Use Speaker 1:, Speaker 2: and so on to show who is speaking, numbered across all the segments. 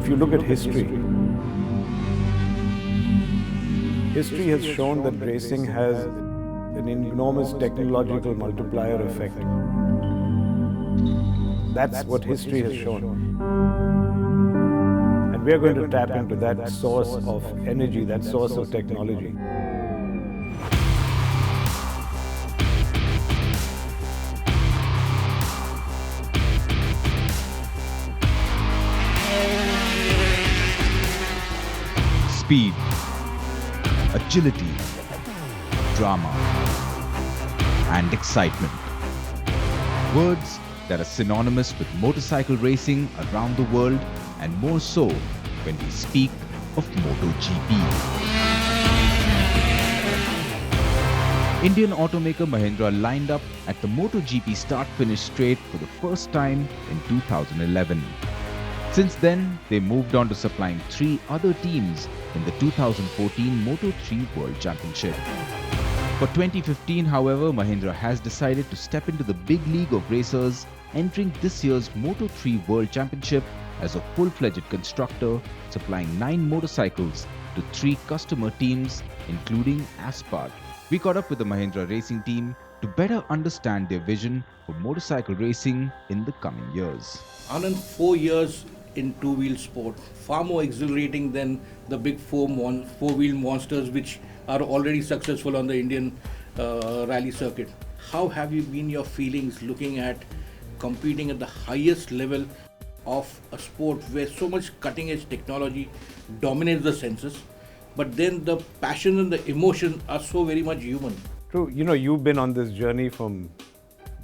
Speaker 1: if you look at history, history has shown that racing has an enormous technological multiplier effect. That's what history has shown. And we are going to tap into that source of energy, that source of technology.
Speaker 2: Speed, agility, drama, and excitement. Words that are synonymous with motorcycle racing around the world, and more so when we speak of MotoGP. Indian automaker Mahindra lined up at the MotoGP start-finish straight for the first time in 2011. Since then, they moved on to supplying 3 other teams in the 2014 Moto3 World Championship. For 2015, however, Mahindra has decided to step into the big league of racers, entering this year's Moto3 World Championship as a full-fledged constructor, supplying 9 motorcycles to 3 customer teams, including Aspart. We caught up with the Mahindra Racing team to better understand their vision for motorcycle racing in the coming years.
Speaker 3: Anand, 4 years in two-wheel sport, far more exhilarating than the big four-wheel monsters which are already successful on the Indian rally circuit. How have you been your feelings looking at competing at the highest level of a sport where so much cutting-edge technology dominates the senses, but then the passion and the emotion are so very much human?
Speaker 1: True, you've been on this journey from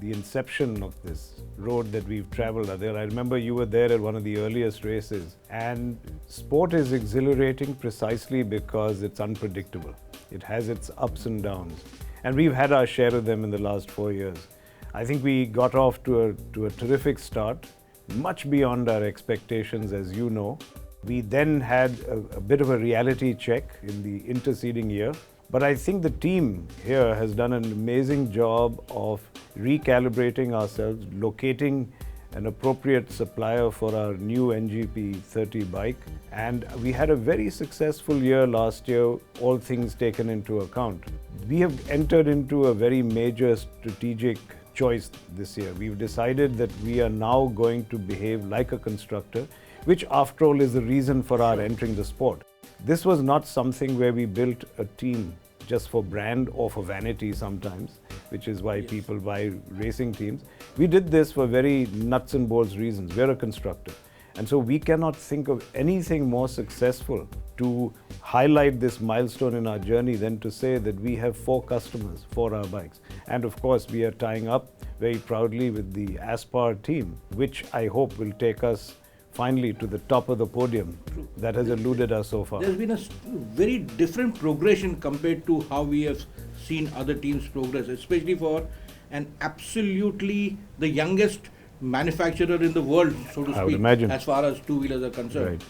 Speaker 1: the inception of this road that we've traveled. Adil, I remember you were there at one of the earliest races, and sport is exhilarating precisely because it's unpredictable. It has its ups and downs, and we've had our share of them in the last 4 years. I think we got off to a terrific start, much beyond our expectations, as you know. We then had a bit of a reality check in the interceding year. But I think the team here has done an amazing job of recalibrating ourselves, locating an appropriate supplier for our new NGP 30 bike. And we had a very successful year last year, all things taken into account. We have entered into a very major strategic choice this year. We've decided that we are now going to behave like a constructor, which after all is the reason for our entering the sport. This was not something where we built a team just for brand or for vanity sometimes, which is why people buy racing teams. We did this for very nuts and bolts reasons. We're a constructor. And so we cannot think of anything more successful to highlight this milestone in our journey than to say that we have 4 customers for our bikes. And of course, we are tying up very proudly with the Aspart team, which I hope will take us finally to the top of the podium.
Speaker 3: True.
Speaker 1: That has eluded us so far.
Speaker 3: There's been a very different progression compared to how we have seen other teams progress, especially for an absolutely the youngest manufacturer in the world, so to speak,
Speaker 1: I would imagine,
Speaker 3: as far as two-wheelers are concerned.
Speaker 1: Right.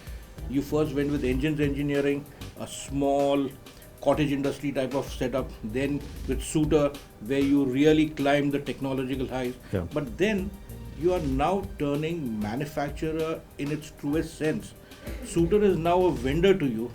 Speaker 3: You first went with engines engineering, a small cottage industry type of setup, then with Suter, where you really climbed the technological highs.
Speaker 1: Yeah.
Speaker 3: But then you are now turning manufacturer in its truest sense. Suter is now a vendor to you,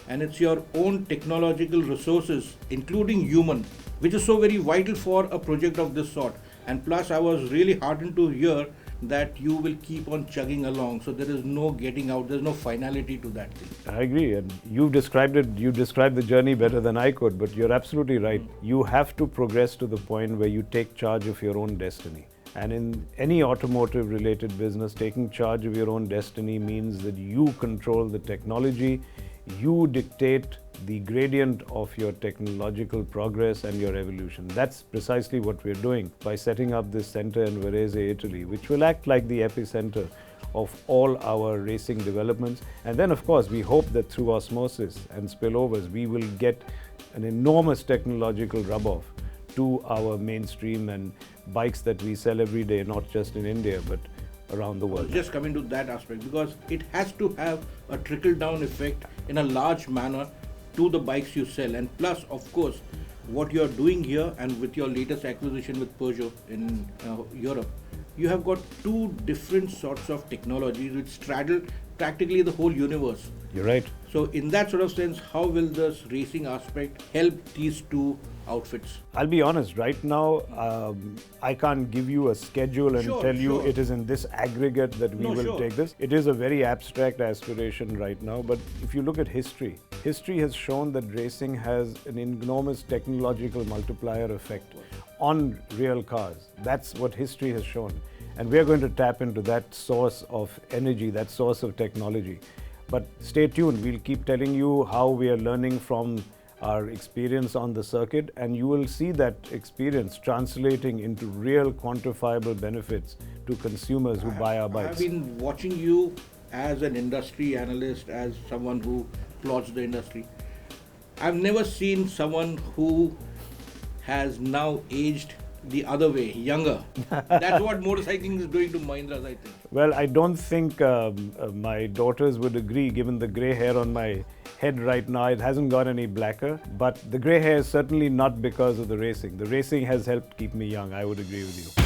Speaker 3: and it's your own technological resources, including human, which is so very vital for a project of this sort. And plus, I was really heartened to hear that you will keep on chugging along, so there is no getting out, there's no finality to that thing.
Speaker 1: I agree, and you described the journey better than I could, but you're absolutely right. You have to progress to the point where you take charge of your own destiny. And in any automotive related business, taking charge of your own destiny means that you control the technology, you dictate the gradient of your technological progress and your evolution. That's precisely what we're doing by setting up this center in Varese, Italy, which will act like the epicenter of all our racing developments. And then, of course, we hope that through osmosis and spillovers, we will get an enormous technological rub-off to our mainstream and bikes that we sell every day, not just in India, but around the world.
Speaker 3: Just coming to that aspect, because it has to have a trickle-down effect in a large manner to the bikes you sell. And plus, of course, what you're doing here and with your latest acquisition with Peugeot in Europe, you have got 2 different sorts of technologies which straddle practically the whole universe.
Speaker 1: You're right.
Speaker 3: So in that sort of sense, how will this racing aspect help these two outfits?
Speaker 1: I'll be honest, right now, I can't give you a schedule and
Speaker 3: Sure,
Speaker 1: tell you
Speaker 3: sure.
Speaker 1: it is in this aggregate that we
Speaker 3: No,
Speaker 1: will
Speaker 3: sure.
Speaker 1: take this. It is a very abstract aspiration right now, but if you look at history has shown that racing has an enormous technological multiplier effect on real cars. That's what history has shown. And we're going to tap into that source of energy, that source of technology. But stay tuned, we'll keep telling you how we are learning from our experience on the circuit, and you will see that experience translating into real quantifiable benefits to consumers who buy our bikes.
Speaker 3: I've been watching you as an industry analyst, as someone who plots the industry. I've never seen someone who has now aged the other way, younger. That's what motorcycling is doing to Mahindras, I think.
Speaker 1: Well, I don't think my daughters would agree, given the grey hair on my head right now. It hasn't got any blacker, but the grey hair is certainly not because of the racing. The racing has helped keep me young, I would agree with you.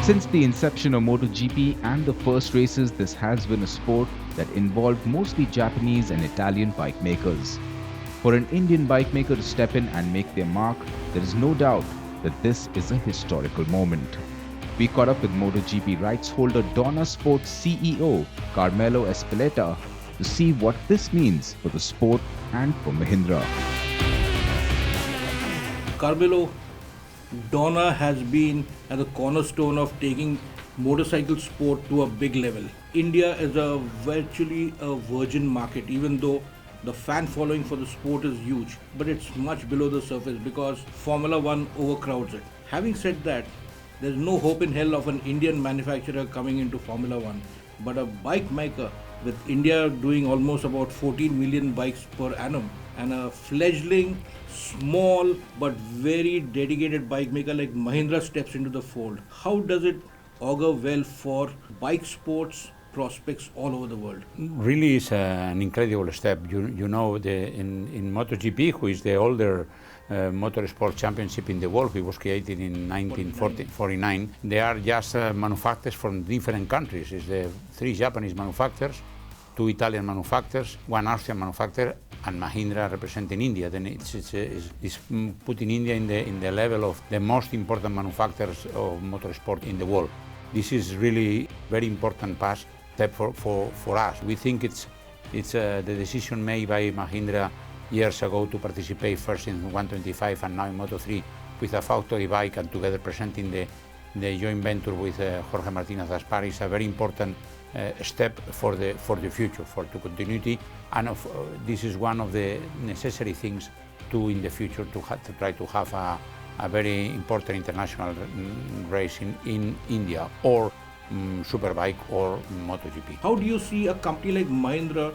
Speaker 2: Since the inception of MotoGP and the first races, this has been a sport that involved mostly Japanese and Italian bike makers. For an Indian bike maker to step in and make their mark, there is no doubt that this is a historical moment. We caught up with MotoGP rights holder Donna Sports CEO Carmelo Espeleta to see what this means for the sport and for Mahindra.
Speaker 3: Carmelo, Donna has been at the cornerstone of taking motorcycle sport to a big level. India is virtually a virgin market, even though the fan following for the sport is huge, but it's much below the surface because Formula One overcrowds it. Having said that, there's no hope in hell of an Indian manufacturer coming into Formula One, but a bike maker with India doing almost about 14 million bikes per annum and a fledgling, small but very dedicated bike maker like Mahindra steps into the fold. How does it augur well for bike sports prospects all over the world?
Speaker 4: Really is an incredible step. You know, in MotoGP, who is the older motorsport championship in the world, it was created in 1949. They are just manufacturers from different countries. It's the 3 Japanese manufacturers, 2 Italian manufacturers, 1 Austrian manufacturer, and Mahindra representing India. Then it's putting India in the level of the most important manufacturers of motorsport in the world. This is really very important step for us. We think it's the decision made by Mahindra years ago to participate first in 125 and now in Moto3 with a factory bike and together presenting the joint venture with Jorge Martinez Aspar is a very important step for the future, for the continuity, and this is one of the necessary things to in the future to try to have a very important international race in India or Superbike or MotoGP.
Speaker 3: How do you see a company like Mahindra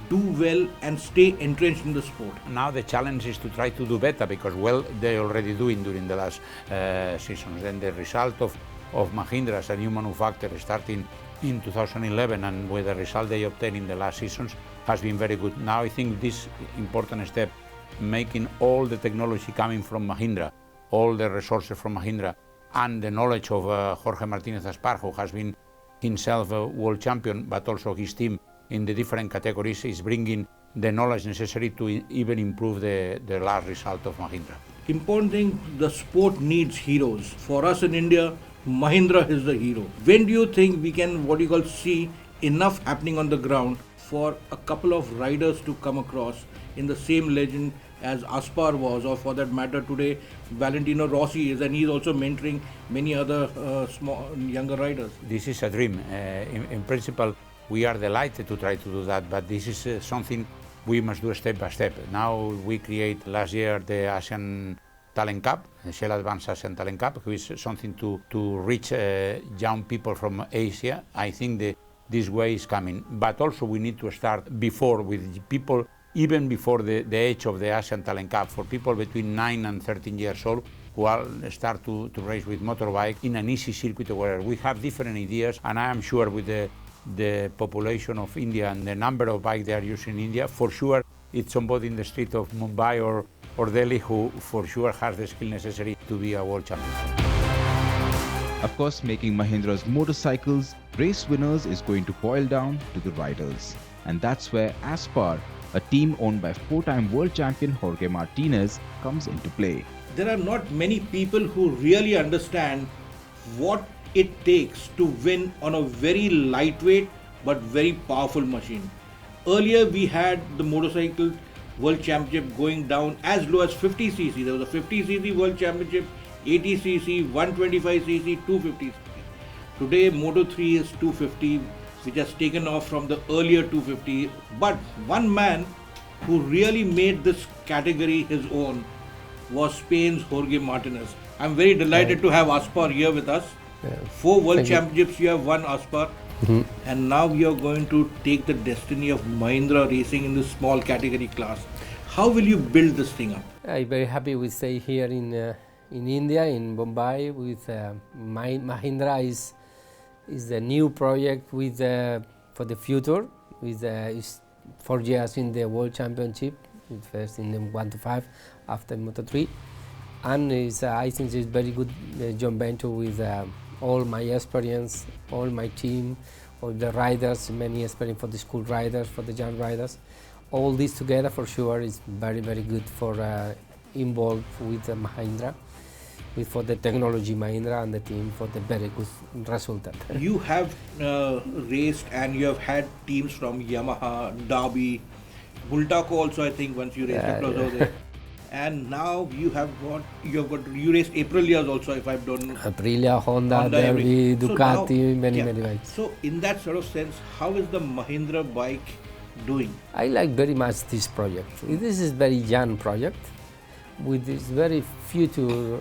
Speaker 3: do well and stay entrenched in the sport?
Speaker 4: Now the challenge is to try to do better because, well, they're already doing during the last seasons. Then the result of Mahindra as a new manufacturer starting in 2011 and with the result they obtained in the last seasons has been very good. Now I think this important step, making all the technology coming from Mahindra, all the resources from Mahindra, and the knowledge of Jorge Martinez Aspar, who has been himself a world champion, but also his team in the different categories, is bringing the knowledge necessary to even improve the last result of Mahindra.
Speaker 3: Important thing, the sport needs heroes. For us in India, Mahindra is the hero. When do you think we can, see enough happening on the ground for a couple of riders to come across in the same legend as Aspar was, or for that matter today Valentino Rossi is, and he's also mentoring many other younger riders?
Speaker 4: This is a dream. In principle, we are delighted to try to do that, but this is something we must do step by step. Now we create last year the Asian Talent Cup, the Shell Advanced Asian Talent Cup, which is something to reach young people from Asia. I think this way is coming, but also we need to start before with people, even before the age of the Asian Talent Cup, for people between 9 and 13 years old who will start to race with motorbike in an easy circuit where we have different ideas, and I am sure with the population of India and the number of bikes they are using in India, for sure it's somebody in the street of Mumbai or Delhi who for sure has the skill necessary to be a world champion.
Speaker 2: Of course, making Mahindra's motorcycles race winners is going to boil down to the riders. And that's where Aspar, a team owned by four-time world champion Jorge Martinez, comes into play.
Speaker 3: There are not many people who really understand what it takes to win on a very lightweight but very powerful machine. Earlier we had the motorcycle world championship going down as low as 50cc. There was a 50cc world championship, 80cc, 125cc, 250cc. Today Moto3 is 250, which has taken off from the earlier 250. But one man who really made this category his own was Spain's Jorge Martinez. I'm very delighted to have Aspar here with us. 4 world championships you have won, Aspar. And now you are going to take the destiny of Mahindra Racing in this small category class. How will you build this thing up?
Speaker 5: I'm very happy we stay here in India, in Bombay, with Mahindra is the new project with for the future. With is 4 years in the World Championship, first in the 1 to 5, after Moto3, and I think it's very good joint venture with all my experience, all my team, all the riders, many experience for the school riders, for the young riders. All this together for sure is very, very good for involved with Mahindra, for the technology Mahindra and the team for the very good result.
Speaker 3: You have raced and you have had teams from Yamaha, Derby, Bultaco also I think once you raced across over there. And now you raced Aprilias also, if I've done.
Speaker 5: Aprilia, Honda, Derby, Ducati, many bikes.
Speaker 3: So in that sort of sense, how is the Mahindra bike doing?
Speaker 5: I like very much this project. This is very young project with this very future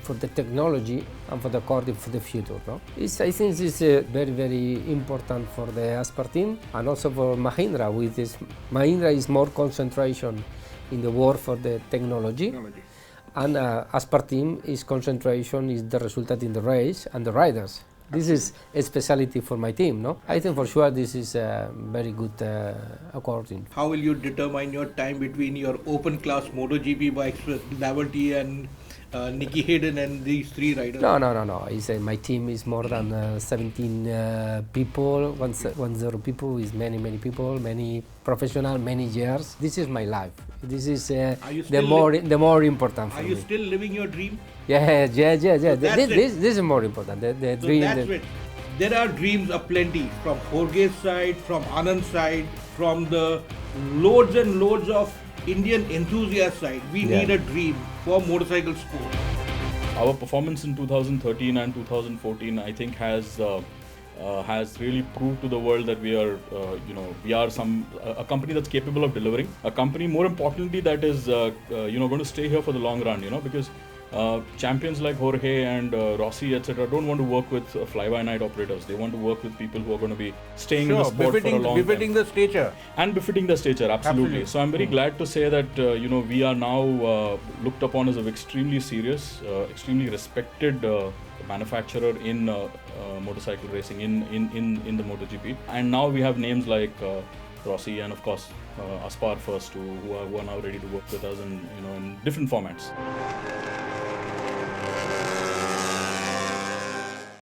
Speaker 5: for the technology and for the according for the future. No? I think this is very, very important for the Aspar team and also for Mahindra. With this, Mahindra is more concentration in the work for the technology. And Aspar team is concentration is the result in the race and the riders. This is a specialty for my team, no? I think for sure this is very good according.
Speaker 3: How will you determine your time between your open class MotoGP bikes with Laverty and Nicky Hayden and these 3 riders?
Speaker 5: No. My team is more than 17 people, 10 people is many people, many professional, many years. This is my life. This is the more important for me.
Speaker 3: Are you still living your dream?
Speaker 5: Yeah.
Speaker 3: So
Speaker 5: this is more important. The
Speaker 3: so
Speaker 5: dream.
Speaker 3: That's it. There are dreams aplenty from Jorge's side, from Anand's side, from the loads and loads of Indian enthusiast side. We need a dream for motorcycle sport.
Speaker 6: Our performance in 2013 and 2014, I think, has really proved to the world that we are, we are a company that's capable of delivering. A company, more importantly, that is, going to stay here for the long run. Because champions like Jorge and Rossi, etc., don't want to work with fly-by-night operators. They want to work with people who are going to be staying in the sport for a long time.
Speaker 3: Befitting the stature.
Speaker 6: And befitting the stature, absolutely. So I'm very glad to say that we are now looked upon as an extremely serious, extremely respected manufacturer in motorcycle racing in the MotoGP. And now we have names like Rossi and of course Aspar first, who are now ready to work with us in different formats.